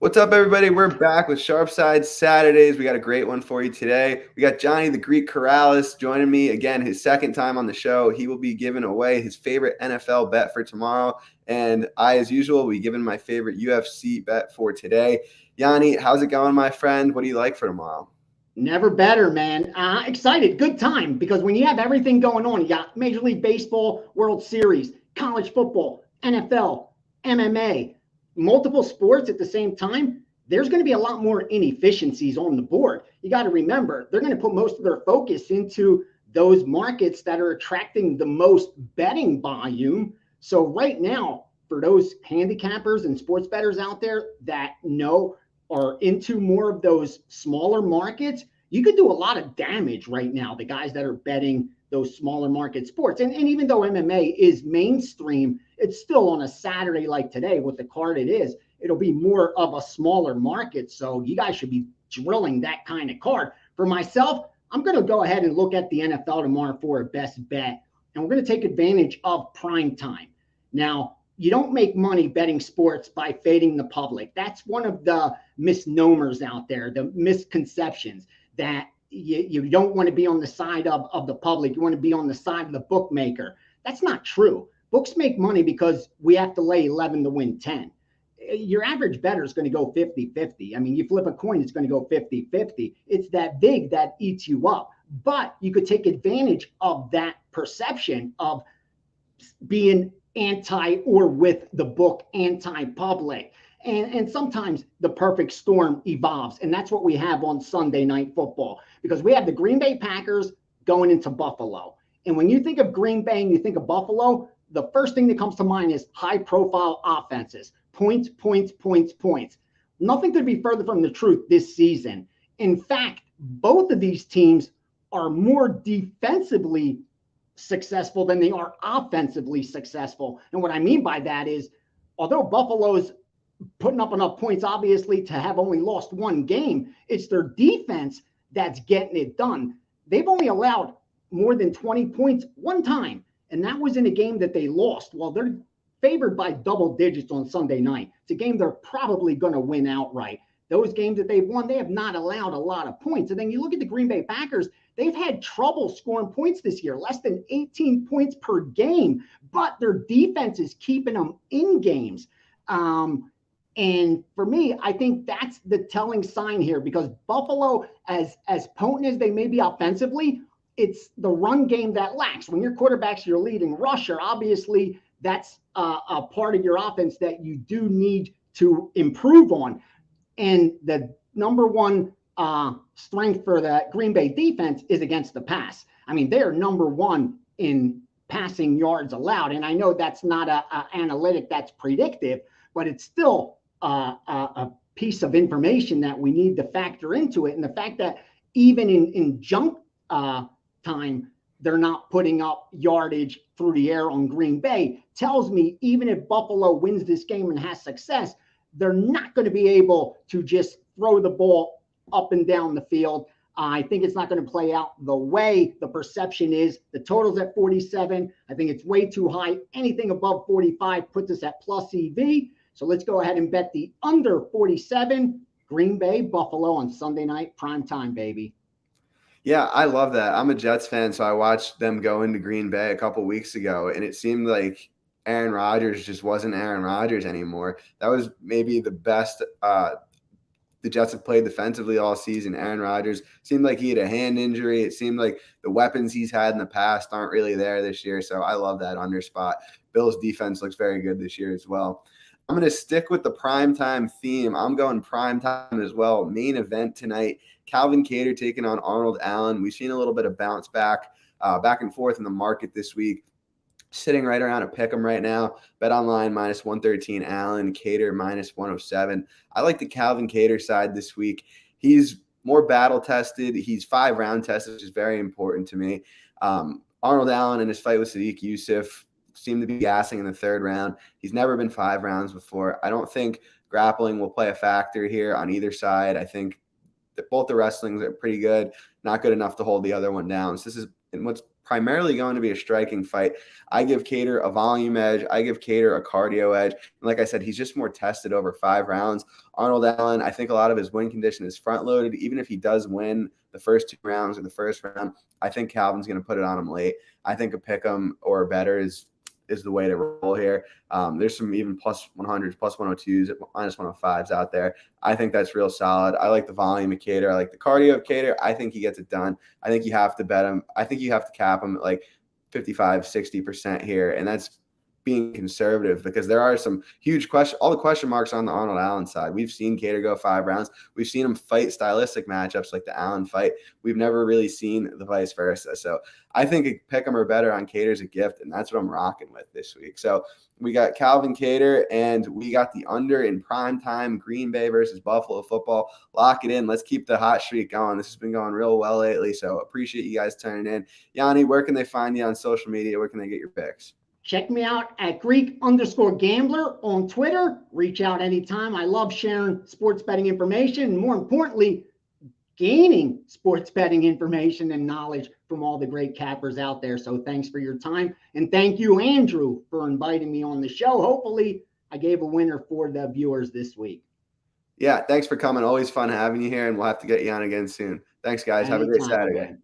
What's up, everybody? We're back with Sharp Side Saturdays. We got a great one for you today. We got Gianni, the Greek Corrales, joining me again, his second time on the show. He will be giving away his favorite NFL bet for tomorrow. And I, as usual, will be giving my favorite UFC bet for today. Gianni, how's it going, my friend? What do you like for tomorrow? Never better, man. Excited. Good time because when you have everything going on, you got Major League Baseball, World Series, college football, NFL, MMA, multiple sports at the same time. There's going to be a lot more inefficiencies on the board. You got to remember, they're going to put most of their focus into those markets that are attracting the most betting volume. So, right now, for those handicappers and sports bettors out there that know are into more of those smaller markets, you could do a lot of damage right now. The guys that are betting those smaller market sports. And even though MMA is mainstream, it's still on a Saturday like today with the card it is. It'll be more of a smaller market. So you guys should be drilling that kind of card. For myself, I'm going to go ahead and look at the NFL tomorrow for a best bet. And we're going to take advantage of prime time. Now, you don't make money betting sports by fading the public. That's one of the misnomers out there, the misconceptions that you don't want to be on the side of the public. You want to be on the side of the bookmaker. That's not true. Books make money because we have to lay 11 to win 10. Your average bettor is going to go 50-50. I mean, you flip a coin, it's going to go 50-50. It's that big that eats you up. But you could take advantage of that perception of being anti or with the book anti-public. And sometimes the perfect storm evolves. And that's what we have on Sunday Night Football, because we have the Green Bay Packers going into Buffalo. And when you think of Green Bay and you think of Buffalo, the first thing that comes to mind is high profile offenses, points, points, points, points. Nothing could be further from the truth this season. In fact, both of these teams are more defensively successful than they are offensively successful. And what I mean by that is, although Buffalo's putting up enough points, obviously, to have only lost one game, it's their defense that's getting it done. They've only allowed more than 20 points one time, and that was in a game that they lost. Well, they're favored by double digits on Sunday night. It's a game they're probably going to win outright. Those games that they've won, they have not allowed a lot of points. And then you look at the Green Bay Packers, they've had trouble scoring points this year, less than 18 points per game, but their defense is keeping them in games. And for me, I think that's the telling sign here, because Buffalo, as potent as they may be offensively, it's the run game that lacks. When your quarterback's your leading rusher, obviously that's a part of your offense that you do need to improve on. And the number one strength for the Green Bay defense is against the pass. I mean, they are number one in passing yards allowed. And I know that's not an analytic that's predictive, but it's still a piece of information that we need to factor into it. And the fact that even in jump time, they're not putting up yardage through the air on Green Bay tells me even if Buffalo wins this game and has success, they're not going to be able to just throw the ball up and down the field. I think it's not going to play out the way the perception is. The total's at 47. I think it's way too high. Anything above 45 puts us at plus EV. So let's go ahead and bet the under 47, Green Bay, Buffalo on Sunday night, prime time, baby. Yeah, I love that. I'm a Jets fan, so I watched them go into Green Bay a couple weeks ago, and it seemed like Aaron Rodgers just wasn't Aaron Rodgers anymore. That was maybe the best the Jets have played defensively all season. Aaron Rodgers seemed like he had a hand injury. It seemed like the weapons he's had in the past aren't really there this year. So I love that under spot. Bill's defense looks very good this year as well. I'm going to stick with the primetime theme. I'm going primetime as well. Main event tonight, Calvin Kattar taking on Arnold Allen. We've seen a little bit of bounce back and forth in the market this week. Sitting right around a pick 'em right now. Bet online minus 113 Allen, Kattar minus 107. I like the Calvin Kattar side this week. He's more battle tested. He's 5-round tested, which is very important to me. Arnold Allen in his fight with Sadiq Youssef seemed to be gassing in the 3rd round. He's never been 5 rounds before. I don't think grappling will play a factor here on either side. I think that both the wrestlings are pretty good, not good enough to hold the other one down. So this is, and what's primarily going to be a striking fight. I give Cater a volume edge. I give Cater a cardio edge. And like I said, he's just more tested over 5 rounds. Arnold Allen, I think a lot of his win condition is front loaded. Even if he does win the first 2 rounds or the first round, I think Calvin's going to put it on him late. I think a pick 'em or better is the way to roll here. There's some even plus 100s, plus 102s, minus 105s out there. I think that's real solid. I like the volume of Cater. I like the cardio of Cater. I think he gets it done. I think you have to bet him. I think you have to cap him at like 55, 60% here. And that's being conservative because there are some huge all the question marks on the Arnold Allen side. We've seen Cater go 5 rounds. We've seen him fight stylistic matchups like the Allen fight. We've never really seen the vice versa. So I think a pick 'em or better on Cater's a gift, and that's what I'm rocking with this week. So we got Calvin Cater, and we got the under in prime time, Green Bay versus Buffalo football. Lock it in. Let's keep the hot streak going. This has been going real well lately, so appreciate you guys turning in. Gianni, where can they find you on social media? Where can they get your picks? Check me out at Greek_Gambler on Twitter. Reach out anytime. I love sharing sports betting information, and more importantly, gaining sports betting information and knowledge from all the great cappers out there. So thanks for your time. And thank you, Andrew, for inviting me on the show. Hopefully I gave a winner for the viewers this week. Yeah, thanks for coming. Always fun having you here, and we'll have to get you on again soon. Thanks, guys. Have a great Saturday.